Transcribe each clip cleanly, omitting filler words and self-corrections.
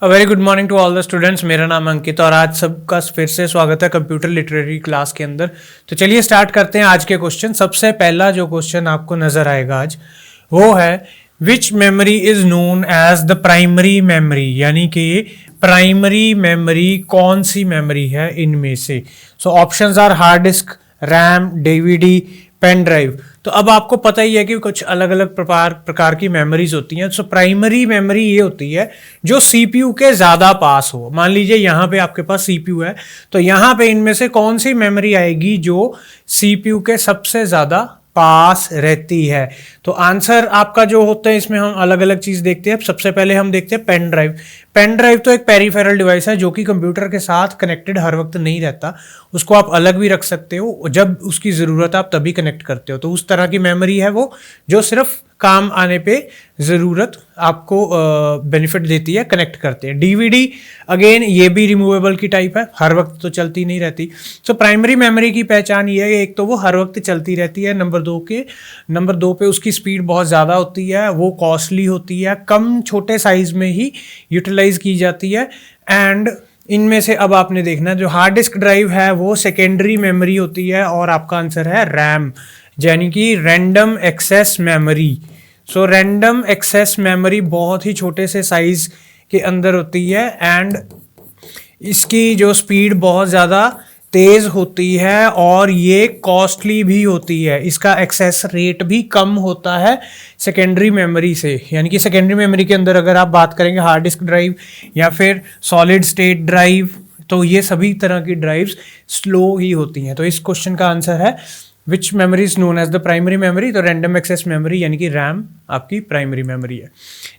Very good morning to all the students. मेरा नाम अंकित और आज सबका फिर से स्वागत है कंप्यूटर लिटरेरी क्लास के अंदर। तो चलिए स्टार्ट करते हैं आज के क्वेश्चन। सबसे पहला जो क्वेश्चन आपको नजर आएगा आज वो है which memory is known as the primary memory, यानी कि प्राइमरी मेमोरी कौन सी मेमोरी है इनमें से। So options are hard disk, RAM, DVD, pen drive. तो अब आपको पता ही है कि कुछ अलग अलग प्रकार की मेमोरीज होती हैं। सो प्राइमरी मेमोरी ये होती है जो सीपीयू के ज़्यादा पास हो। मान लीजिए यहाँ पे आपके पास सीपीयू है, तो यहाँ पे इनमें से कौन सी मेमोरी आएगी जो सीपीयू के सबसे ज़्यादा पास रहती है। तो आंसर आपका जो होता है, इसमें हम अलग अलग चीज़ देखते हैं। सबसे पहले हम देखते हैं पेन ड्राइव। पेन ड्राइव तो एक पेरिफेरल डिवाइस है जो कि कंप्यूटर के साथ कनेक्टेड हर वक्त नहीं रहता। उसको आप अलग भी रख सकते हो, जब उसकी ज़रूरत आप तभी कनेक्ट करते हो। तो उस तरह की मेमोरी है वो जो सिर्फ काम आने पे ज़रूरत आपको बेनिफिट देती है, कनेक्ट करते हैं। डीवीडी अगेन ये भी रिमूवेबल की टाइप है, हर वक्त तो चलती नहीं रहती। सो प्राइमरी मेमोरी की पहचान ये है, एक तो वो हर वक्त चलती रहती है, नंबर दो पे उसकी स्पीड बहुत ज़्यादा होती है, वो कॉस्टली होती है, कम छोटे साइज में ही यूटिलाइज की जाती है। एंड इनमें से अब आपने देखना, जो हार्ड डिस्क ड्राइव है वो सेकेंडरी मेमोरी होती है और आपका आंसर है रैम, यानी कि random access memory. So random access memory बहुत ही छोटे से साइज के अंदर होती है एंड इसकी जो स्पीड बहुत ज़्यादा तेज़ होती है और ये कॉस्टली भी होती है। इसका एक्सेस रेट भी कम होता है सेकेंडरी मेमोरी से। यानी कि सेकेंडरी मेमोरी के अंदर अगर आप बात करेंगे हार्ड डिस्क ड्राइव या फिर सॉलिड स्टेट ड्राइव, तो ये सभी तरह की ड्राइव्स स्लो ही होती हैं। तो इस क्वेश्चन का आंसर है which memory is known as the primary memory. तो रैंडम एक्सेस मेमोरी यानी कि रैम आपकी प्राइमरी मेमोरी है।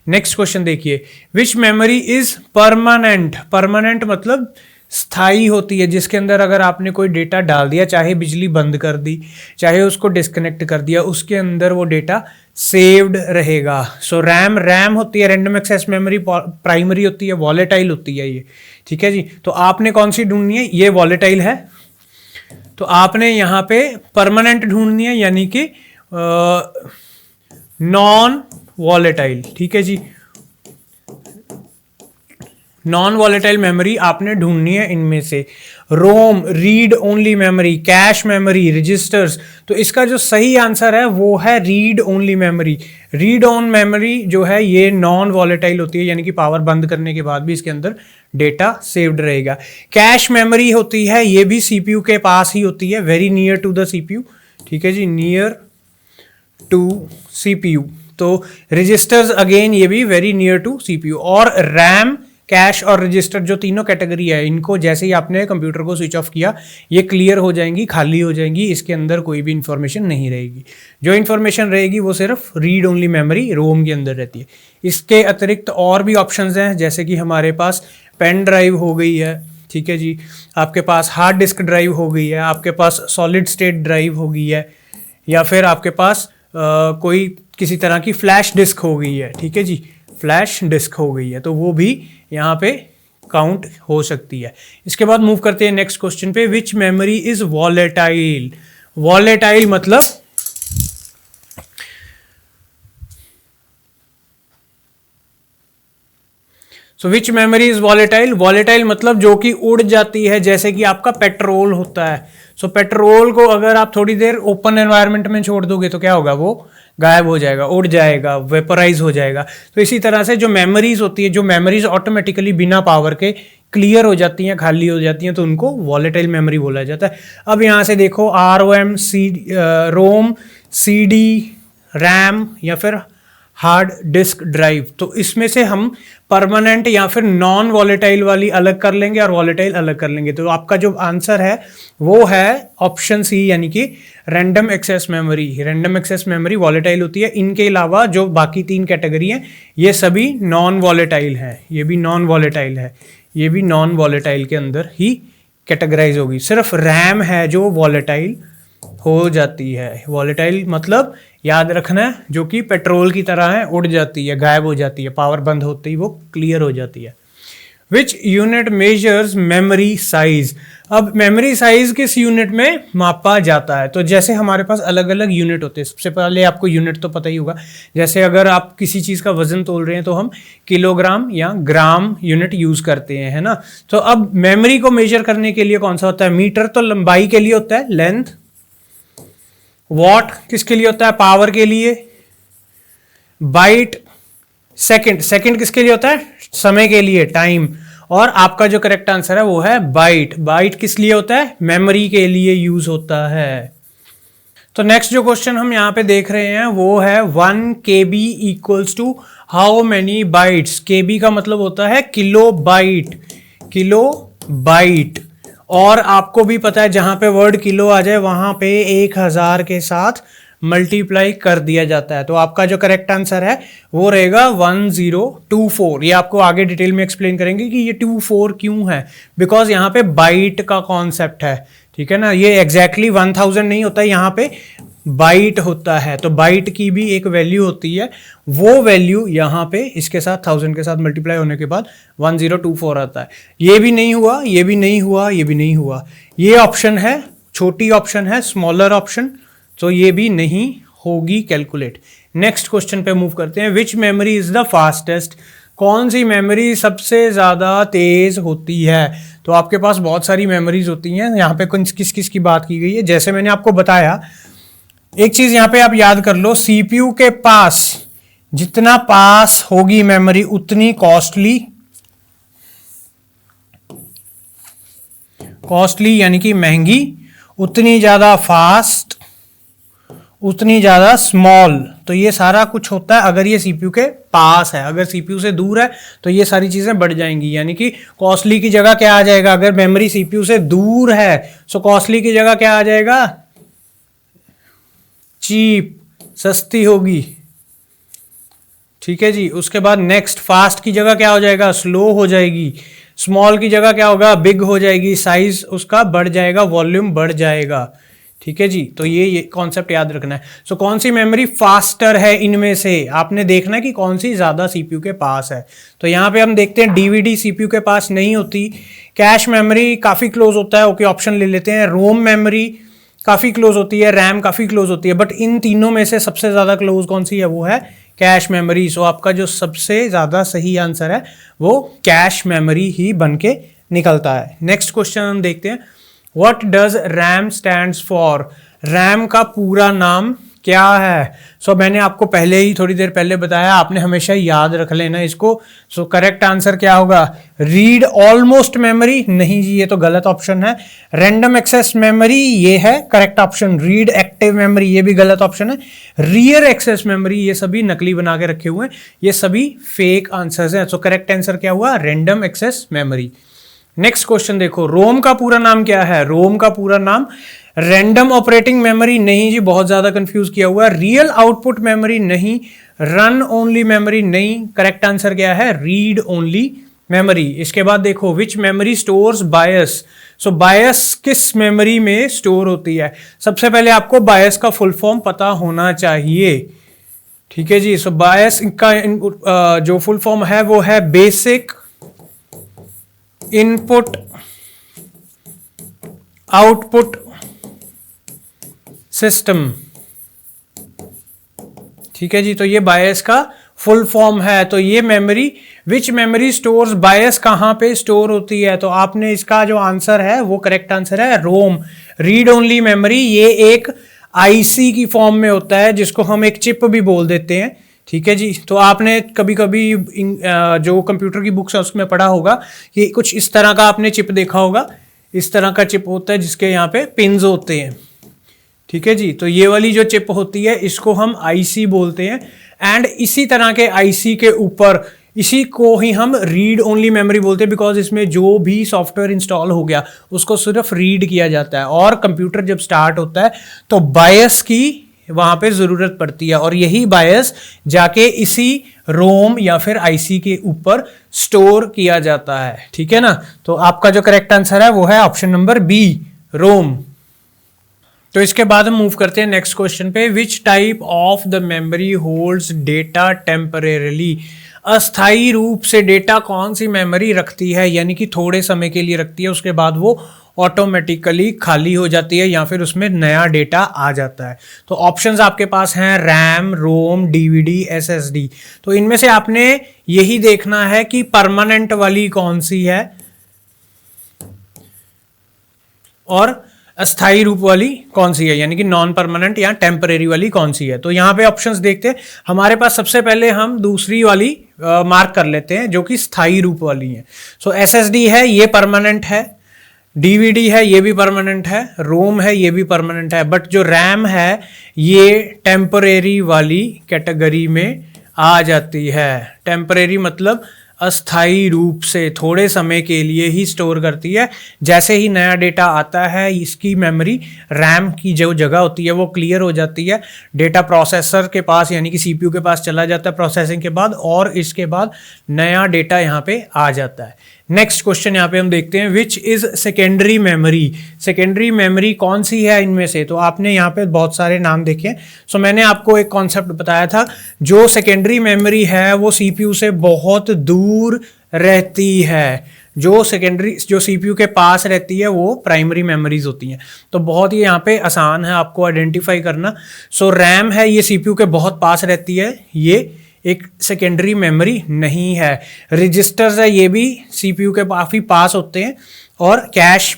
नेक्स्ट क्वेश्चन देखिए, which memory is permanent. Permanent मतलब स्थाई होती है, जिसके अंदर अगर आपने कोई डेटा डाल दिया, चाहे बिजली बंद कर दी, चाहे उसको डिस्कनेक्ट कर दिया, उसके अंदर वो डेटा सेव्ड रहेगा। सो रैम होती है रैंडम एक्सेस मेमोरी, प्राइमरी होती है, वॉलेटाइल होती है ये। ठीक है जी। तो आपने कौन सी ढूंढनी है, ये वॉलेटाइल है, तो आपने यहाँ पे परमानेंट ढूंढनी है, यानी कि नॉन वॉलेटाइल। ठीक है जी, नॉन वॉलेटाइल मेमोरी आपने ढूंढनी है इनमें से। ROM read only memory, cache memory, registers. तो इसका जो सही आंसर है वो है read only memory. Read on memory जो है ये नॉन वॉलेटाइल होती है, यानी कि पावर बंद करने के बाद भी इसके अंदर डेटा सेव्ड रहेगा। कैश मेमोरी होती है, ये भी सीपीयू के पास ही होती है, very near to the CPU. ठीक है जी, नियर टू सीपीयू। तो रजिस्टर्स अगेन ये भी वेरी नियर टू सीपीयू। और रैम, कैश और रजिस्टर जो तीनों कैटेगरी है, इनको जैसे ही आपने कंप्यूटर को स्विच ऑफ किया ये क्लियर हो जाएंगी, खाली हो जाएंगी, इसके अंदर कोई भी इंफॉर्मेशन नहीं रहेगी। जो इंफॉर्मेशन रहेगी वो सिर्फ रीड ओनली मेमोरी रोम के अंदर रहती है। इसके अतिरिक्त और भी ऑप्शंस हैं, जैसे कि हमारे पास पेन ड्राइव हो गई है, ठीक है जी, आपके पास हार्ड डिस्क ड्राइव हो गई है, आपके पास सॉलिड स्टेट ड्राइव हो गई है, या फिर आपके पास कोई किसी तरह की फ्लैश डिस्क हो गई है। ठीक है जी, फ्लैश डिस्क हो गई है, तो वो भी यहाँ पे काउंट हो सकती है। इसके बाद मूव करते हैं नेक्स्ट क्वेश्चन पे, विच मेमोरी इज वॉलेटाइल। वॉलेटाइल मतलब विच मेमोरी इज वॉलेटाइल। वॉलेटाइल मतलब जो कि उड़ जाती है, जैसे कि आपका पेट्रोल होता है। पेट्रोल को अगर आप थोड़ी देर ओपन एनवायरनमेंट में छोड़ दोगे तो क्या होगा, वो गायब हो जाएगा, उड़ जाएगा, वेपराइज हो जाएगा। तो इसी तरह से जो मेमोरीज होती है, जो मेमोरीज ऑटोमेटिकली बिना पावर के क्लियर हो जाती हैं, खाली हो जाती हैं, तो उनको वॉलेटाइल मेमोरी बोला जाता है। अब यहाँ से देखो ROM, रोम, CD, रैम या फिर हार्ड डिस्क ड्राइव, तो इसमें से हम परमानेंट या फिर नॉन वॉलेटाइल वाली अलग कर लेंगे और वॉलेटाइल अलग कर लेंगे। तो आपका जो आंसर है वो है ऑप्शन सी, यानी कि random access memory. Random access memory volatile होती है। इनके अलावा जो बाकी तीन कैटेगरी हैं ये सभी नॉन वॉलेटाइल है, ये भी नॉन वॉलेटाइल है, ये भी नॉन वॉलेटाइल के अंदर ही कैटेगराइज होगी। सिर्फ रैम है जो वॉलेटाइल हो जाती है। वॉलेटाइल मतलब याद रखना है, जो कि पेट्रोल की तरह है, उड़ जाती है, गायब हो जाती है, पावर बंद होते ही वो क्लियर हो जाती है। Which unit measures memory size. अब मेमोरी साइज किस यूनिट में मापा जाता है? तो जैसे हमारे पास अलग अलग यूनिट होते हैं। सबसे पहले आपको यूनिट तो पता ही होगा, जैसे अगर आप किसी चीज़ का वजन तोल रहे हैं तो हम किलोग्राम या ग्राम यूनिट यूज़ करते हैं, है ना। तो अब मेमोरी को मेजर करने के लिए कौन सा होता है? मीटर तो लंबाई के लिए होता है, लेंथ। वॉट किसके लिए होता है? पावर के लिए। बाइट, सेकंड, सेकंड किसके लिए होता है? समय के लिए, टाइम। और आपका जो करेक्ट आंसर है वो है बाइट। बाइट किस लिए होता है? मेमोरी के लिए यूज होता है। तो नेक्स्ट जो क्वेश्चन हम यहां पे देख रहे हैं वो है 1 KB equals to how many bytes. KB का मतलब होता है किलो बाइट, किलो बाइट। और आपको भी पता है जहां पे वर्ड किलो आ जाए वहां पे 1000 के साथ मल्टीप्लाई कर दिया जाता है। तो आपका जो करेक्ट आंसर है वो रहेगा 1024। ये आपको आगे डिटेल में एक्सप्लेन करेंगे कि ये 24 क्यों है, बिकॉज यहाँ पे बाइट का कॉन्सेप्ट है, ठीक है ना। ये एग्जैक्टली 1000 नहीं होता है, यहाँ पे बाइट होता है। तो बाइट की भी एक वैल्यू होती है, वो वैल्यू यहाँ पे इसके साथ 1000 के साथ मल्टीप्लाई होने के बाद 1024 आता है। ये भी नहीं हुआ, ये भी नहीं हुआ, ये भी नहीं हुआ। ये ऑप्शन है, छोटी ऑप्शन है, स्मॉलर ऑप्शन, तो ये भी नहीं होगी कैलकुलेट। नेक्स्ट क्वेश्चन पे मूव करते हैं। Which memory is the fastest? कौन सी मेमोरी सबसे ज़्यादा तेज होती है? तो आपके पास बहुत सारी मेमोरीज होती हैं, यहाँ पे कुछ किस किस की बात की गई है। जैसे मैंने आपको बताया, एक चीज यहाँ पे आप याद कर लो, सीपीयू के पास जितना पास होगी मेमोरी उतनी कॉस्टली, कॉस्टली यानी कि महंगी, उतनी ज्यादा फास्ट, उतनी ज्यादा स्मॉल। तो ये सारा कुछ होता है अगर ये सीपीयू के पास है। अगर सीपीयू से दूर है तो ये सारी चीजें बढ़ जाएंगी, यानी कि कॉस्टली की जगह क्या आ जाएगा? अगर मेमोरी सीपीयू से दूर है तो कॉस्टली की जगह क्या आ जाएगा? चीप, सस्ती होगी, ठीक है जी। उसके बाद नेक्स्ट, फास्ट की जगह क्या हो जाएगा? स्लो हो जाएगी। स्मॉल की जगह क्या होगा? बिग हो जाएगी, साइज उसका बढ़ जाएगा, वॉल्यूम बढ़ जाएगा, ठीक है जी। तो ये कॉन्सेप्ट याद रखना है। सो कौन सी मेमोरी फास्टर है इनमें से? आपने देखना है कि कौन सी ज्यादा सीपीयू के पास है। तो यहाँ पे हम देखते हैं डीवीडी सीपीयू के पास नहीं होती। कैश मेमोरी काफी क्लोज होता है, ओके ऑप्शन ले लेते हैं। रोम मेमोरी काफी क्लोज होती है, रैम काफी क्लोज होती है, बट इन तीनों में से सबसे ज्यादा क्लोज कौन सी है? वो है कैश मेमोरी। सो आपका जो सबसे ज्यादा सही आंसर है वो कैश मेमोरी ही बन के निकलता है। नेक्स्ट क्वेश्चन हम देखते हैं। What does RAM stands for? RAM का पूरा नाम क्या है? सो मैंने आपको पहले ही थोड़ी देर पहले बताया, आपने हमेशा याद रख लेना इसको। सो करेक्ट आंसर क्या होगा? Read almost memory? नहीं जी, ये तो गलत ऑप्शन है। रैंडम एक्सेस मेमोरी, ये है correct option. Read active memory, ये भी गलत ऑप्शन है। रियर एक्सेस मेमोरी, ये सभी नकली बना के रखे हुए हैं, ये सभी फेक आंसर्स हैं। सो करेक्ट आंसर क्या हुआ? Random access memory. Next question देखो, रोम का पूरा नाम क्या है? रोम का पूरा नाम रैंडम ऑपरेटिंग मेमोरी? नहीं जी, बहुत ज्यादा कंफ्यूज किया हुआ है। Real output memory? नहीं। Run only memory? नहीं। करेक्ट आंसर क्या है? Read only memory. इसके बाद देखो, विच मेमोरी स्टोर्स बायस? सो बायस किस मेमोरी में स्टोर होती है? सबसे पहले आपको बायस का फुल फॉर्म पता होना चाहिए, ठीक है जी। सो बायस का जो फुल फॉर्म है वो है बेसिक इनपुट आउटपुट सिस्टम, ठीक है जी। तो ये बायस का फुल फॉर्म है। तो ये मेमोरी, विच मेमोरी स्टोर्स बायस, कहां पे स्टोर होती है? तो आपने इसका जो आंसर है वो करेक्ट आंसर है रोम, रीड ओनली मेमोरी। ये एक आईसी की फॉर्म में होता है जिसको हम एक चिप भी बोल देते हैं, ठीक है जी। तो आपने कभी कभी जो कंप्यूटर की बुक्स है उसमें पढ़ा होगा कि कुछ इस तरह का आपने चिप देखा होगा, इस तरह का चिप होता है जिसके यहाँ पे पिन्स होते हैं, ठीक है जी। तो ये वाली जो चिप होती है इसको हम आईसी बोलते हैं। एंड इसी तरह के आईसी के ऊपर इसी को ही हम रीड ओनली मेमोरी बोलते हैं, बिकॉज इसमें जो भी सॉफ्टवेयर इंस्टॉल हो गया उसको सिर्फ रीड किया जाता है। और कंप्यूटर जब स्टार्ट होता है तो बायस की वहां पे जरूरत पड़ती है, और यही बायस जाके इसी रोम या फिर आईसी के ऊपर स्टोर किया जाता है, ठीक है ना। तो आपका जो करेक्ट आंसर है वो है ऑप्शन नंबर बी, रोम। तो इसके बाद हम मूव करते हैं नेक्स्ट क्वेश्चन पे। Which type of the memory holds data temporarily? अस्थाई रूप से डेटा कौन सी मेमोरी रखती है, यानी कि थोड़े समय के लिए रखती है, उसके बाद वो ऑटोमेटिकली खाली हो जाती है या फिर उसमें नया डेटा आ जाता है। तो ऑप्शंस आपके पास हैं रैम, रोम, डीवीडी, एसएसडी। तो इनमें से आपने यही देखना है कि परमानेंट वाली कौन सी है और अस्थाई रूप वाली कौन सी है, यानी कि नॉन परमानेंट या टेम्परेरी वाली कौन सी है। तो यहाँ पे ऑप्शंस देखते हैं। हमारे पास सबसे पहले हम दूसरी वाली मार्क कर लेते हैं जो कि स्थाई रूप वाली है। सो एसएसडी है, ये परमानेंट है, डीवीडी है, ये भी परमानेंट है, रोम है, ये भी परमानेंट है, बट जो रैम है ये टेम्परेरी वाली कैटेगरी में आ जाती है। टेम्परेरी मतलब अस्थाई रूप से थोड़े समय के लिए ही स्टोर करती है। जैसे ही नया डेटा आता है इसकी मेमोरी रैम की जो जगह होती है वो क्लियर हो जाती है, डेटा प्रोसेसर के पास यानी कि सीपीयू के पास चला जाता है प्रोसेसिंग के बाद, और इसके बाद नया डेटा यहाँ पे आ जाता है। नेक्स्ट क्वेश्चन यहाँ पे हम देखते हैं, which is secondary memory. Secondary memory कौन सी है इनमें से? तो आपने यहाँ पे बहुत सारे नाम देखे। सो मैंने आपको एक कॉन्सेप्ट बताया था, जो सेकेंडरी मेमोरी है वो सीपीयू से बहुत दूर रहती है, जो सीपीयू के पास रहती है वो प्राइमरी मेमोरीज होती हैं। तो बहुत ही यहाँ पे आसान है आपको आइडेंटिफाई करना। सो रैम है, ये सीपीयू के बहुत पास रहती है, ये एक सेकेंडरी मेमोरी नहीं है। रजिस्टर्स है, ये भी सीपीयू के काफ़ी पास होते हैं, और कैश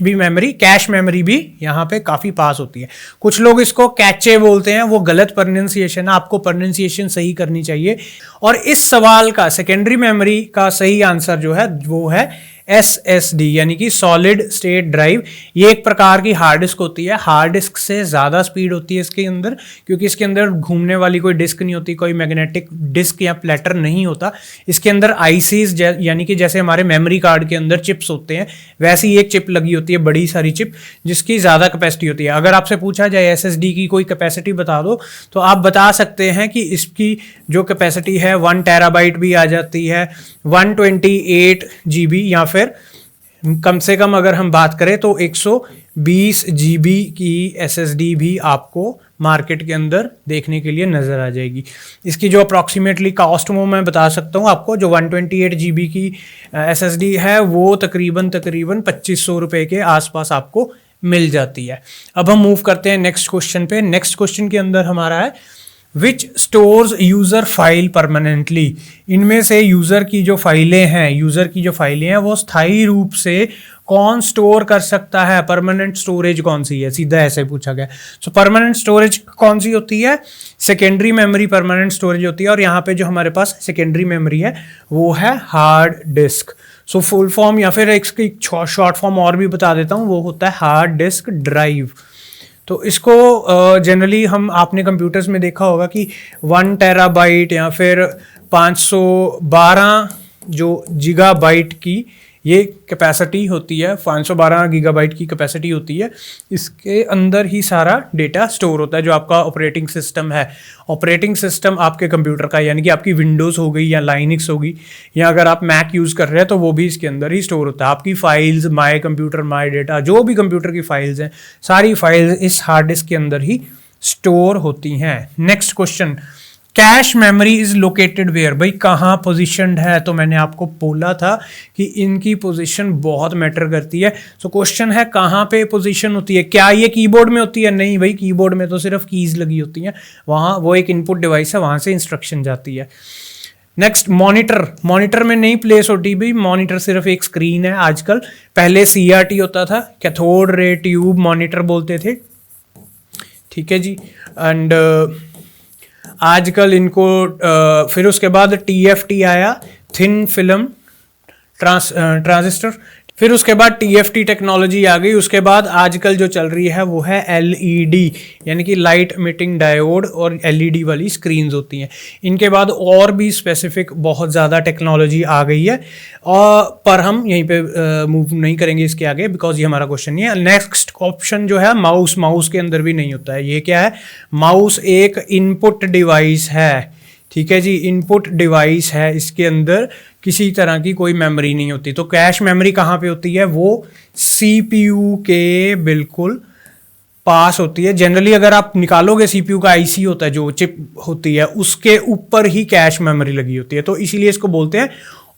मेमोरी भी यहाँ पे काफ़ी पास होती है। कुछ लोग इसको कैचे बोलते हैं, वो गलत प्रोनाउंसिएशन है, आपको प्रोनाउंसिएशन सही करनी चाहिए। और इस सवाल का सेकेंडरी मेमोरी का सही आंसर जो है वो है SSD यानी कि सॉलिड स्टेट ड्राइव। ये एक प्रकार की हार्ड डिस्क होती है, हार्ड डिस्क से ज़्यादा स्पीड होती है इसके अंदर, क्योंकि इसके अंदर घूमने वाली कोई डिस्क नहीं होती, कोई मैग्नेटिक डिस्क या प्लेटर नहीं होता। इसके अंदर आईसीज यानी कि जैसे हमारे मेमोरी कार्ड के अंदर चिप्स होते हैं, वैसी एक चिप लगी होती है, बड़ी सारी चिप, जिसकी ज़्यादा कैपेसिटी होती है। अगर आपसे पूछा जाए SSD की कोई कैपेसिटी बता दो, तो आप बता सकते हैं कि इसकी जो कैपेसिटी है 1 टेराबाइट भी आ जाती है, 128 GB, या फिर कम से कम अगर हम बात करें तो 120 GB की SSD भी आपको मार्केट के अंदर देखने के लिए नज़र आ जाएगी। इसकी जो अप्रॉक्सीमेटली कॉस्ट वो मैं बता सकता हूँ आपको, जो 128 GB की SSD है वो तकरीबन 2500 रुपये के आसपास आपको मिल जाती है। अब हम मूव करते हैं नेक्स्ट क्वेश्चन पे। नेक्स्ट क्वेश्चन के अंदर हमारा है, which stores user file permanently. इनमें से यूज़र की जो फाइलें हैं वो स्थायी रूप से कौन स्टोर कर सकता है? परमानेंट स्टोरेज कौन सी है? सीधा ऐसे पूछा गया। सो परमानेंट स्टोरेज कौन सी होती है? सेकेंडरी मेमोरी परमानेंट स्टोरेज होती है, और यहाँ पे जो हमारे पास सेकेंडरी मेमोरी है वो है hard disk. So full form या फिर इसकी शॉर्ट फॉर्म और भी बता देता हूँ, वो होता है हार्ड डिस्क ड्राइव। तो इसको जनरली आपने कंप्यूटर्स में देखा होगा कि 1 टेराबाइट या फिर 512 जो गीगाबाइट की ये कैपेसिटी होती है, 512 गीगाबाइट की कैपेसिटी होती है। इसके अंदर ही सारा डेटा स्टोर होता है, जो आपका ऑपरेटिंग सिस्टम है। ऑपरेटिंग सिस्टम आपके कंप्यूटर का यानी कि आपकी विंडोज़ हो गई या लाइनिक्स होगी, या अगर आप मैक यूज़ कर रहे हैं तो वो भी इसके अंदर ही स्टोर होता है। आपकी files, my computer, my data, जो भी कंप्यूटर की फाइल्स हैं, सारी फाइल्स इस हार्ड डिस्क के अंदर ही स्टोर होती हैं। Next question, cache memory is located where. भाई कहाँ पोजिशनड है? तो मैंने आपको बोला था कि इनकी पोजीशन बहुत मैटर करती है। सो क्वेश्चन है कहाँ पे पोजीशन होती है? क्या ये कीबोर्ड में होती है? नहीं भाई, कीबोर्ड में तो सिर्फ कीज लगी होती हैं, वहाँ वो एक इनपुट डिवाइस है, वहाँ से इंस्ट्रक्शन जाती है। नेक्स्ट, मॉनिटर में नहीं प्लेस होती भाई, मॉनिटर सिर्फ एक स्क्रीन है आजकल। पहले CRT होता था, कैथोड रे ट्यूब मॉनिटर बोलते थे, ठीक है जी। एंड आजकल इनको फिर उसके बाद TFT आया, थिन फिल्म ट्रांजिस्टर, फिर उसके बाद TFT टेक्नोलॉजी आ गई। उसके बाद आजकल जो चल रही है वो है LED यानी कि लाइट इमिटिंग डायोड, और LED वाली स्क्रीन्स होती हैं। इनके बाद और भी स्पेसिफिक बहुत ज़्यादा टेक्नोलॉजी आ गई है, और पर हम यहीं पे मूव नहीं करेंगे इसके आगे, बिकॉज ये हमारा क्वेश्चन नहीं है। नेक्स्ट ऑप्शन जो है माउस के अंदर भी नहीं होता है। ये क्या है? माउस एक इनपुट डिवाइस है, ठीक है जी, इनपुट डिवाइस है, इसके अंदर किसी तरह की कोई मेमोरी नहीं होती। तो कैश मेमोरी कहाँ पे होती है? वो CPU के बिल्कुल पास होती है। जनरली अगर आप निकालोगे सीपीयू का आईसी होता है जो चिप होती है उसके ऊपर ही कैश मेमोरी लगी होती है, तो इसीलिए इसको बोलते हैं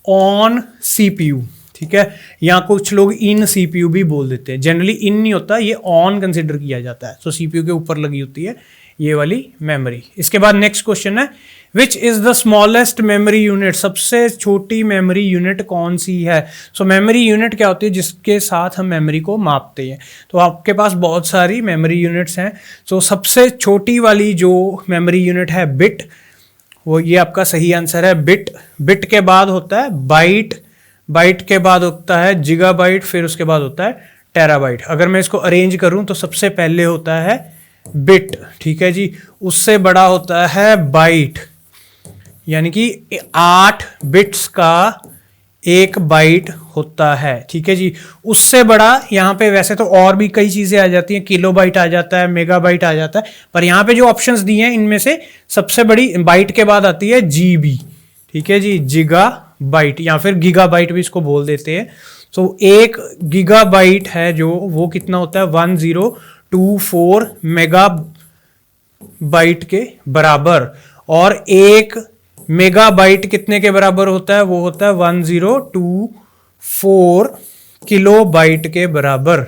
ऑन सीपीयू, ठीक है। या कुछ लोग इन सीपीयू भी बोल देते हैं, जनरली इन नहीं होता, ये ऑन कंसिडर किया जाता है। तो सीपीयू के ऊपर लगी होती है ये वाली मेमोरी। इसके बाद नेक्स्ट क्वेश्चन है which is the smallest memory unit, सबसे छोटी मेमोरी यूनिट कौन सी है। सो मेमोरी यूनिट क्या होती है, जिसके साथ हम मेमोरी को मापते हैं। तो आपके पास बहुत सारी मेमोरी यूनिट्स हैं। सो सबसे छोटी वाली जो मेमोरी यूनिट है बिट, वो ये आपका सही आंसर है बिट। बिट के बाद होता है बाइट, बाइट के बाद होता है जिगाबाइट, फिर उसके बाद होता है टेराबाइट। अगर मैं इसको अरेंज करूं तो सबसे पहले होता है बिट, ठीक है जी। उससे बड़ा होता है बाइट, यानी कि 8 बिट्स का एक बाइट होता है, ठीक है जी। उससे बड़ा यहाँ पे वैसे तो और भी कई चीजें आ जाती हैं, किलोबाइट आ जाता है, मेगाबाइट आ जाता है, पर यहाँ पे जो ऑप्शंस दिए हैं इनमें से सबसे बड़ी बाइट के बाद आती है जीबी, ठीक है जी, जिगा बाइट या फिर गीगाबाइट भी इसको बोल देते हैं। तो एक गीगाबाइट है जो वो कितना होता है 1024 मेगा बाइट के बराबर, और एक मेगाबाइट कितने के बराबर होता है, वो होता है 1024 किलोबाइट के बराबर।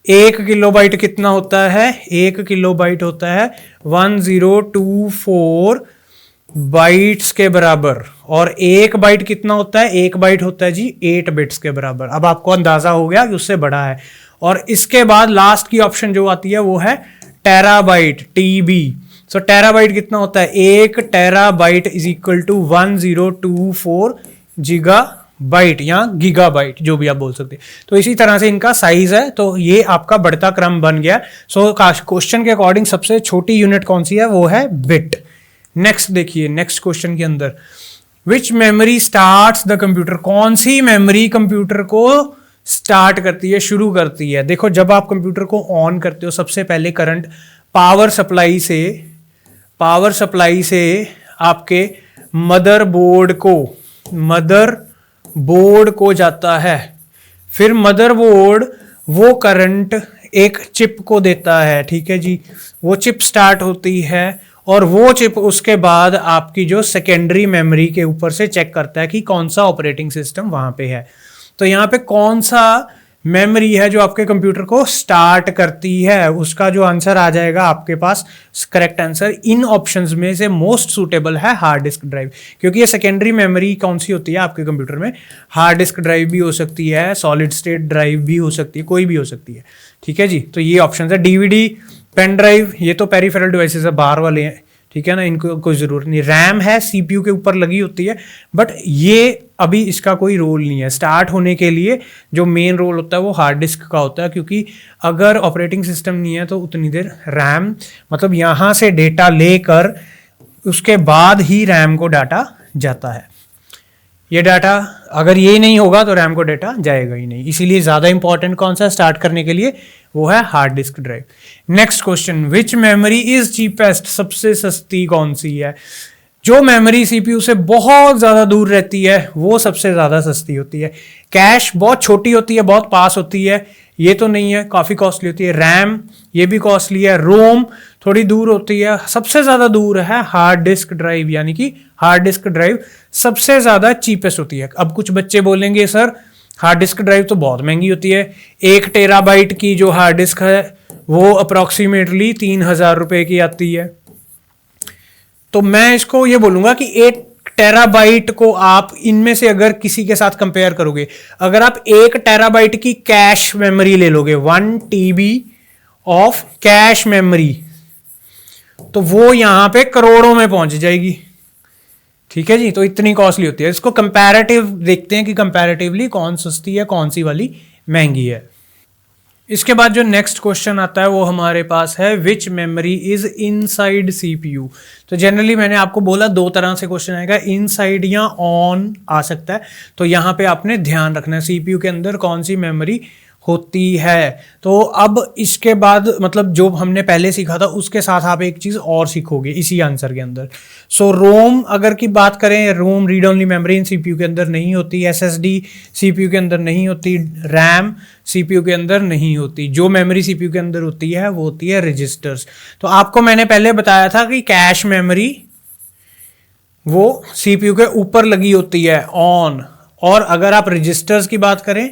एक किलोबाइट कितना होता है, एक किलोबाइट होता है 1024 बाइट्स के बराबर, और एक बाइट कितना होता है, एक बाइट होता है जी 8 बिट्स के बराबर। अब आपको अंदाजा हो गया कि उससे बड़ा है। और इसके बाद लास्ट की ऑप्शन जो आती है वो है टेराबाइट, टीबी। सो टेराबाइट कितना होता है, एक टेराबाइट इज इक्वल टू 1024 जिगाबाइट या गीगाबाइट, जो भी आप बोल सकते हैं। तो इसी तरह से इनका साइज है। तो ये आपका बढ़ता क्रम बन गया। सो क्वेश्चन के अकॉर्डिंग सबसे छोटी यूनिट कौन सी है, वो है बिट। नेक्स्ट देखिए, नेक्स्ट क्वेश्चन के अंदर विच मेमोरी स्टार्ट्स द कंप्यूटर, कौन सी मेमोरी कंप्यूटर को स्टार्ट करती है, शुरू करती है। देखो जब आप कंप्यूटर को ऑन करते हो सबसे पहले करंट पावर सप्लाई से आपके मदरबोर्ड को जाता है। फिर मदरबोर्ड वो करंट एक चिप को देता है, ठीक है जी। वो चिप स्टार्ट होती है और वो चिप उसके बाद आपकी जो सेकेंडरी मेमोरी के ऊपर से चेक करता है कि कौन सा ऑपरेटिंग सिस्टम वहां पे है। तो यहाँ पे कौन सा मेमोरी है जो आपके कंप्यूटर को स्टार्ट करती है, उसका जो आंसर आ जाएगा आपके पास करेक्ट आंसर इन ऑप्शंस में से मोस्ट सूटेबल है हार्ड डिस्क ड्राइव। क्योंकि ये सेकेंडरी मेमोरी कौन सी होती है आपके कंप्यूटर में, हार्ड डिस्क ड्राइव भी हो सकती है, सॉलिड स्टेट ड्राइव भी हो सकती है, कोई भी हो सकती है, ठीक है जी। तो ये ऑप्शन है। डीवीडी, पेन ड्राइव, ये तो पेरिफेरल डिवाइसेस है, बाहर वाले हैं, ठीक है ना, इनको कोई जरूरत नहीं। रैम है, सीपीयू के ऊपर लगी होती है, बट ये अभी इसका कोई रोल नहीं है। स्टार्ट होने के लिए जो मेन रोल होता है वो हार्ड डिस्क का होता है, क्योंकि अगर ऑपरेटिंग सिस्टम नहीं है तो उतनी देर रैम, मतलब यहाँ से डेटा लेकर उसके बाद ही रैम को डाटा जाता है। ये डाटा अगर ये नहीं होगा तो रैम को डाटा जाएगा ही नहीं। इसीलिए ज़्यादा इंपॉर्टेंट कौन सा स्टार्ट करने के लिए, वो है hard disk drive. Next question, which memory is cheapest, सबसे सस्ती कौन सी है। जो मेमोरी सीपीयू से बहुत ज़्यादा दूर रहती है वो सबसे ज़्यादा सस्ती होती है। कैश बहुत छोटी होती है, बहुत पास होती है, ये तो नहीं है, काफ़ी कॉस्टली होती है। रैम ये भी कॉस्टली है। रोम थोड़ी दूर होती है। सबसे ज़्यादा दूर है हार्ड डिस्क ड्राइव, यानी कि हार्ड डिस्क ड्राइव सबसे ज़्यादा चीपेस्ट होती है। अब कुछ बच्चे बोलेंगे सर हार्ड डिस्क ड्राइव तो बहुत महंगी होती है, 1 टेराबाइट की जो हार्ड डिस्क है वो अप्रॉक्सीमेटली 3000 रुपये की आती है। तो मैं इसको ये बोलूँगा कि 1 टेराबाइट को आप इनमें से अगर किसी के साथ कंपेयर करोगे, अगर आप 1 टेराबाइट की कैश मेमोरी ले लोगे, 1 TB ऑफ कैश मेमोरी, तो वो यहां पे करोड़ों में पहुंच जाएगी, ठीक है जी। तो इतनी कॉस्टली होती है। इसको कंपैरेटिव देखते हैं कि कंपैरेटिवली कौन सस्ती है, कौन सी वाली महंगी है। इसके बाद जो नेक्स्ट क्वेश्चन आता है वो हमारे पास है which memory is inside CPU. तो जनरली मैंने आपको बोला 2 तरह से क्वेश्चन आएगा, इनसाइड या ऑन आ सकता है। तो यहाँ पे आपने ध्यान रखना है सीपीयू के अंदर कौन सी मेमोरी होती है। तो अब इसके बाद मतलब जो हमने पहले सीखा था उसके साथ आप एक चीज़ और सीखोगे इसी आंसर के अंदर। सो रोम अगर की बात करें, ROM read only memory in CPU के अंदर नहीं होती, एसएसडी सीपीयू के अंदर नहीं होती, रैम सीपीयू के अंदर नहीं होती। जो मेमोरी सीपीयू के अंदर होती है वो होती है रजिस्टर्स। तो आपको मैंने पहले बताया था कि कैश मेमोरी वो सीपीयू के ऊपर लगी होती है ऑन, और अगर आप रजिस्टर्स की बात करें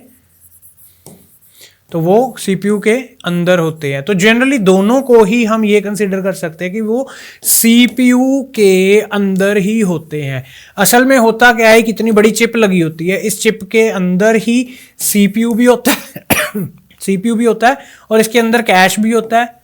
तो वो सीपीयू के अंदर होते हैं। तो जनरली दोनों को ही हम ये कंसीडर कर सकते हैं कि वो सीपीयू के अंदर ही होते हैं। असल में होता क्या है, कितनी बड़ी चिप लगी होती है, इस चिप के अंदर ही सीपीयू भी होता है सीपीयू भी होता है, और इसके अंदर कैश भी होता है,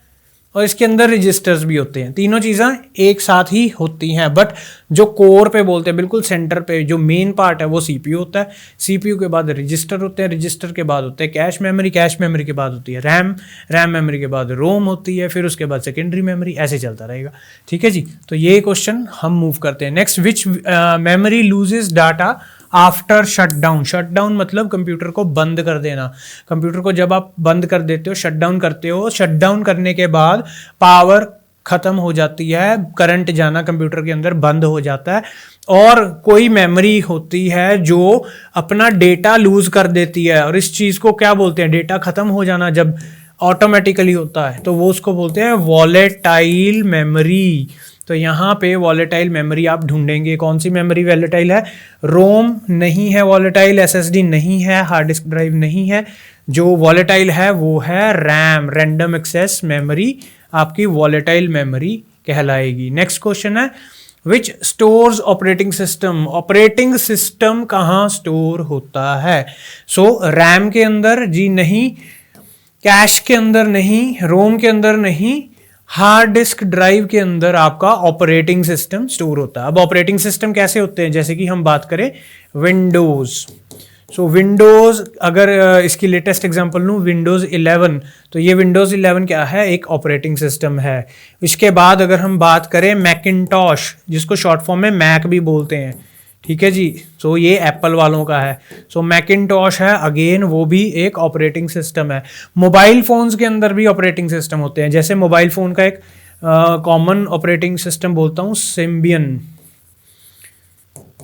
और इसके अंदर रजिस्टर्स भी होते हैं। तीनों चीज़ें एक साथ ही होती हैं, बट जो कोर पे बोलते हैं, बिल्कुल सेंटर पे जो मेन पार्ट है वो सीपीयू होता है। सीपीयू के बाद रजिस्टर होते हैं, रजिस्टर के बाद होते हैं कैश मेमोरी, कैश मेमोरी के बाद होती है रैम, रैम मेमोरी के बाद रोम होती है, फिर उसके बाद सेकेंडरी मेमोरी, ऐसे चलता रहेगा। ठीक है जी, तो ये क्वेश्चन हम मूव करते हैं next. Which memory loses data after shutdown. Shutdown मतलब कंप्यूटर को बंद कर देना। कंप्यूटर को जब आप बंद कर देते हो, शटडाउन करते हो, शटडाउन करने के बाद पावर खत्म हो जाती है, करंट जाना कंप्यूटर के अंदर बंद हो जाता है, और कोई मेमोरी होती है जो अपना डेटा लूज कर देती है। और इस चीज़ को क्या बोलते हैं, डेटा खत्म हो जाना जब ऑटोमेटिकली होता है तो वो उसको बोलते हैं वॉलेटाइल मेमोरी। तो यहाँ पे वॉलेटाइल मेमोरी आप ढूंढेंगे। कौन सी मेमोरी वॉलेटाइल है? रोम नहीं है वॉलेटाइल, एसएसडी नहीं है, हार्ड डिस्क ड्राइव नहीं है। जो वॉलेटाइल है वो है रैम, रैंडम एक्सेस मेमोरी आपकी वॉलेटाइल मेमोरी कहलाएगी। नेक्स्ट क्वेश्चन है which stores operating system. Operating system कहाँ स्टोर होता है? सो रैम के अंदर जी नहीं, कैश के अंदर नहीं, रोम के अंदर नहीं, हार्ड डिस्क ड्राइव के अंदर आपका ऑपरेटिंग सिस्टम स्टोर होता है। अब ऑपरेटिंग सिस्टम कैसे होते हैं, जैसे कि हम बात करें विंडोज। सो विंडोज अगर इसकी लेटेस्ट एग्जांपल लूँ, विंडोज 11, तो ये विंडोज 11 क्या है? एक ऑपरेटिंग सिस्टम है। इसके बाद अगर हम बात करें मैकिंटॉश, जिसको शॉर्ट फॉर्म में मैक भी बोलते हैं, ठीक है जी, सो ये एप्पल वालों का है। सो मैकिंटॉश है, अगेन वो भी एक ऑपरेटिंग सिस्टम है। मोबाइल फोन्स के अंदर भी ऑपरेटिंग सिस्टम होते हैं। जैसे मोबाइल फोन का एक कॉमन ऑपरेटिंग सिस्टम बोलता हूँ सिम्बियन,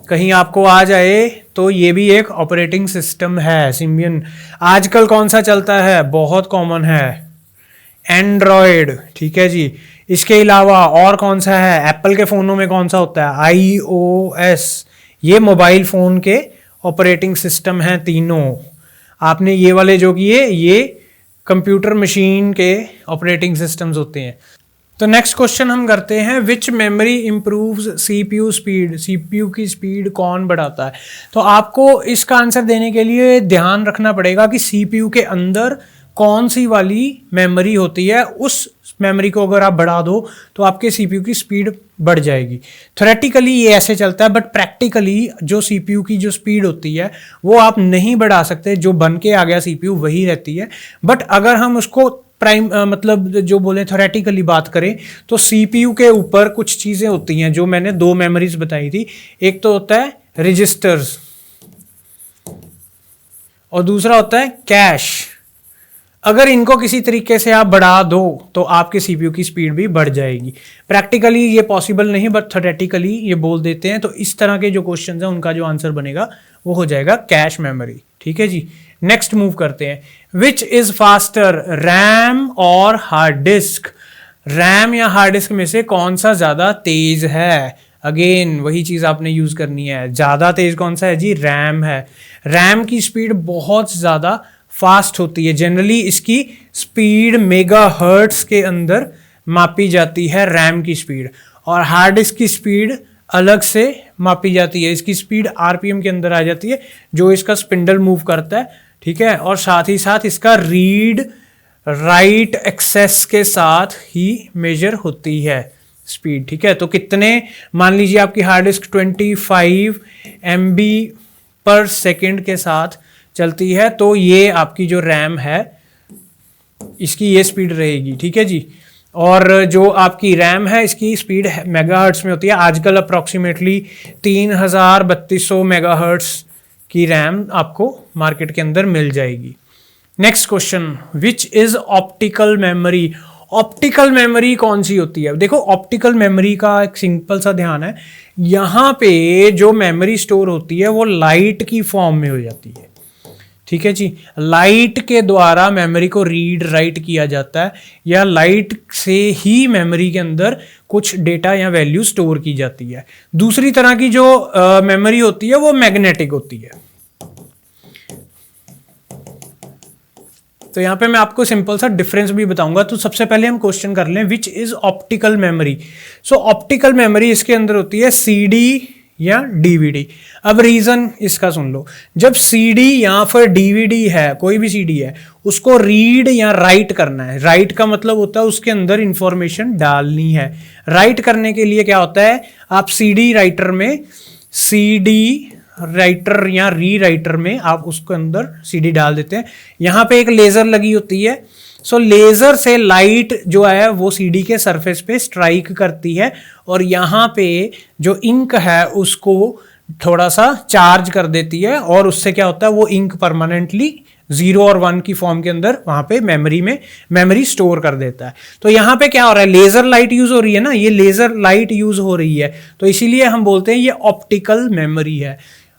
कहीं आपको आ जाए तो ये भी एक ऑपरेटिंग सिस्टम है सिम्बियन। आजकल कौन सा चलता है, बहुत कॉमन है, एंड्रॉयड, ठीक है जी। इसके अलावा और कौन सा है, एप्पल के फ़ोनों में कौन सा होता है? iOS। ये मोबाइल फ़ोन के ऑपरेटिंग सिस्टम हैं तीनों। आपने ये वाले जो किए, ये कंप्यूटर मशीन के ऑपरेटिंग सिस्टम्स होते हैं। तो नेक्स्ट क्वेश्चन हम करते हैं which memory improves CPU speed. CPU की स्पीड कौन बढ़ाता है? तो आपको इसका आंसर देने के लिए ध्यान रखना पड़ेगा कि सीपीयू के अंदर कौन सी वाली मेमोरी होती है। उस मेमोरी को अगर आप बढ़ा दो तो आपके सीपीयू की स्पीड बढ़ जाएगी। थ्योरेटिकली ये ऐसे चलता है, बट प्रैक्टिकली जो सीपीयू की जो स्पीड होती है वो आप नहीं बढ़ा सकते। जो बन के आ गया सीपीयू वही रहती है। बट अगर हम उसको मतलब जो बोले थ्योरेटिकली बात करें तो सीपीयू के ऊपर कुछ चीज़ें होती हैं जो मैंने दो मेमोरीज बताई थी। एक तो होता है रजिस्टर्स और दूसरा होता है कैश। अगर इनको किसी तरीके से आप बढ़ा दो तो आपके सीपीयू की स्पीड भी बढ़ जाएगी। प्रैक्टिकली ये पॉसिबल नहीं, बट थ्योरेटिकली ये बोल देते हैं। तो इस तरह के जो क्वेश्चंस हैं उनका जो आंसर बनेगा वो हो जाएगा कैश मेमोरी। ठीक है जी, नेक्स्ट मूव करते हैं। विच इज फास्टर, रैम और हार्ड डिस्क। रैम या हार्ड डिस्क में से कौन सा ज्यादा तेज है? अगेन वही चीज आपने यूज करनी है। ज्यादा तेज कौन सा है जी? रैम है। रैम की स्पीड बहुत ज्यादा फास्ट होती है। जनरली इसकी स्पीड मेगा हर्ट्स के अंदर मापी जाती है रैम की स्पीड, और हार्ड डिस्क की स्पीड अलग से मापी जाती है। इसकी स्पीड आरपीएम के अंदर आ जाती है, जो इसका स्पिंडल मूव करता है, ठीक है। और साथ ही साथ इसका रीड राइट एक्सेस के साथ ही मेजर होती है स्पीड, ठीक है। तो कितने, मान लीजिए आपकी हार्ड डिस्क 25 MB पर सेकेंड के साथ चलती है, तो ये आपकी जो रैम है इसकी ये स्पीड रहेगी, ठीक है जी। और जो आपकी रैम है इसकी स्पीड मेगाहर्ट्ज में होती है। आजकल अप्रॉक्सीमेटली 3200 मेगाहर्ट्ज की रैम आपको मार्केट के अंदर मिल जाएगी। Next question, which is optical memory. Optical memory कौन सी होती है? देखो ऑप्टिकल मेमोरी का एक सिंपल सा ध्यान है, यहाँ पे जो मेमोरी स्टोर होती है वो लाइट की फॉर्म में हो जाती है। ठीक है जी, लाइट के द्वारा मेमोरी को रीड राइट किया जाता है, या लाइट से ही मेमोरी के अंदर कुछ डेटा या वैल्यू स्टोर की जाती है। दूसरी तरह की जो मेमोरी होती है वो मैग्नेटिक होती है। तो यहाँ पे मैं आपको सिंपल सा डिफरेंस भी बताऊंगा। तो सबसे पहले हम क्वेश्चन कर लें, which is optical memory. So optical memory इसके अंदर होती है सीडी या डीवीडी। अब रीजन इसका सुन लो, जब सीडी या फिर डीवीडी है, कोई भी सीडी है, उसको रीड या राइट करना है। राइट का मतलब होता है उसके अंदर इंफॉर्मेशन डालनी है। राइट करने के लिए क्या होता है, आप सीडी राइटर में, सीडी राइटर या री राइटर में आप उसके अंदर सीडी डाल देते हैं। यहाँ पे एक लेजर लगी होती है। सो लेजर से लाइट जो है वो सीडी के सरफेस पे स्ट्राइक करती है, और यहाँ पे जो इंक है उसको थोड़ा सा चार्ज कर देती है, और उससे क्या होता है वो इंक परमानेंटली 0 और 1 की फॉर्म के अंदर वहां पे मेमोरी स्टोर कर देता है। तो यहाँ पे क्या हो रहा है, लेजर लाइट यूज हो रही है ना, ये लेजर लाइट यूज हो रही है, तो इसीलिए हम बोलते हैं ये ऑप्टिकल मेमोरी है।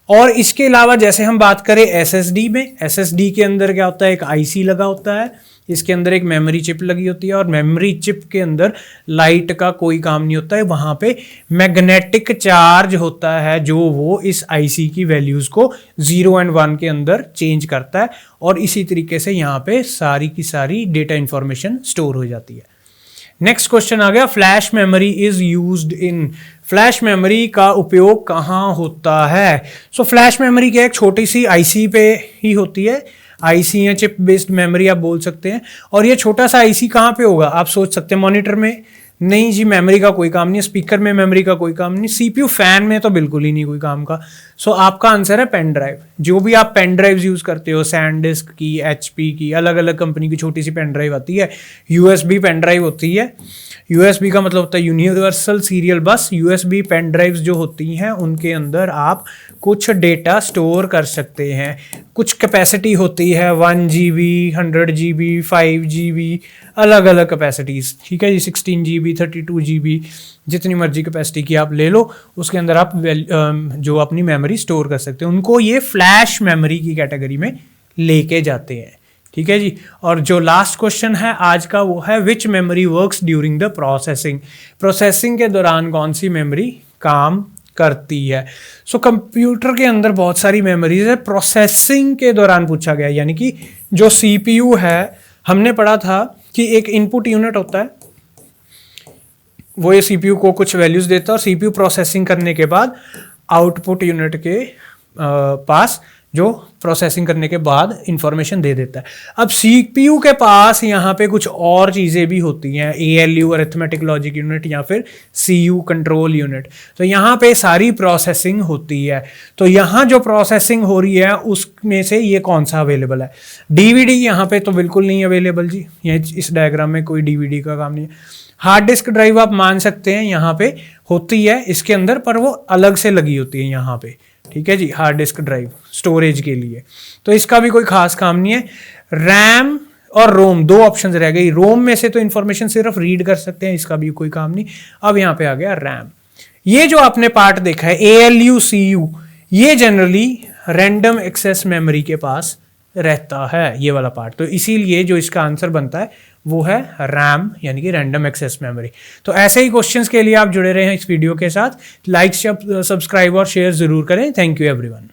और इसके अलावा जैसे हम बात करें एसएसडी में, एसएसडी के अंदर क्या होता है, एक आईसी लगा होता है, इसके अंदर एक मेमोरी चिप लगी होती है, और मेमोरी चिप के अंदर लाइट का कोई काम नहीं होता है, वहां पे मैग्नेटिक चार्ज होता है जो वो इस आईसी की वैल्यूज को 0 एंड 1 के अंदर चेंज करता है, और इसी तरीके से यहाँ पे सारी की सारी डेटा इंफॉर्मेशन स्टोर हो जाती है। नेक्स्ट क्वेश्चन आ गया, flash memory is used in. Flash memory का उपयोग कहाँ होता है? सो फ्लैश मेमोरी क्या, एक छोटी सी आईसी पे ही होती है, आईसी या चिप बेस्ड मेमोरी आप बोल सकते हैं। और ये छोटा सा आईसी कहाँ पे होगा, आप सोच सकते हैं मॉनिटर में, नहीं जी मेमोरी का कोई काम नहीं है, स्पीकर में मेमोरी का कोई काम नहीं, सीपीयू फैन में तो बिल्कुल ही नहीं कोई काम का। सो आपका आंसर है पेन ड्राइव। जो भी आप पेन ड्राइव यूज करते हो, सैनडिस्क की, एचपी की, अलग अलग कंपनी की छोटी सी पेन ड्राइव आती है, यूएसबी पेन ड्राइव होती है। यूएसबी का मतलब होता है universal serial bus. USB pen drives जो होती हैं उनके अंदर आप कुछ डेटा स्टोर कर सकते हैं। कुछ कैपेसिटी होती है 1 GB, 100 GB, 5 GB, अलग अलग कैपेसिटीज़। ठीक है जी, 16 GB, 32 GB, जितनी मर्जी कैपेसिटी की आप ले लो, उसके अंदर आप जो अपनी मेमोरी स्टोर कर सकते हैं, उनको ये फ्लैश मेमोरी की कैटेगरी में लेके जाते हैं। ठीक है जी। और जो लास्ट क्वेश्चन है आज का वो है, which memory works during the processing. Processing के दौरान कौन सी मेमोरी काम करती है? सो कंप्यूटर के अंदर बहुत सारी मेमोरीज है, प्रोसेसिंग के दौरान पूछा गया, यानी कि जो सीपीयू है, हमने पढ़ा था कि एक इनपुट यूनिट होता है, वो ये सीपीयू को कुछ वैल्यूज देता है, और सीपीयू प्रोसेसिंग करने के बाद आउटपुट यूनिट के पास जो प्रोसेसिंग करने के बाद इंफॉर्मेशन दे देता है। अब सीपीयू के पास यहाँ पे कुछ और चीज़ें भी होती हैं, एएलयू अरिथमेटिक लॉजिक यूनिट या फिर सीयू कंट्रोल यूनिट। तो यहाँ पे सारी प्रोसेसिंग होती है। तो यहाँ जो प्रोसेसिंग हो रही है उसमें से ये कौन सा अवेलेबल है? डीवीडी यहाँ पे तो बिल्कुल नहीं अवेलेबल जी, ये इस डायग्राम में कोई डीवीडी का काम नहीं है। हार्ड डिस्क ड्राइव आप मान सकते हैं यहाँ पे होती है इसके अंदर, पर वो अलग से लगी होती है यहाँ पे। ठीक है जी, हार्ड डिस्क ड्राइव स्टोरेज के लिए, तो इसका भी कोई खास काम नहीं है। रैम और रोम दो ऑप्शन रह गई। रोम में से तो इंफॉर्मेशन सिर्फ रीड कर सकते हैं, इसका भी कोई काम नहीं। अब यहाँ पे आ गया रैम। ये जो आपने पार्ट देखा है ALU CU, ये जनरली रैंडम एक्सेस मेमोरी के पास रहता है, ये वाला पार्ट। तो इसीलिए जो इसका आंसर बनता है वो है रैम, यानी कि रैंडम एक्सेस मेमोरी। तो ऐसे ही क्वेश्चंस के लिए आप जुड़े रहे हैं इस वीडियो के साथ। लाइक, सब्सक्राइब और शेयर जरूर करें। Thank you everyone.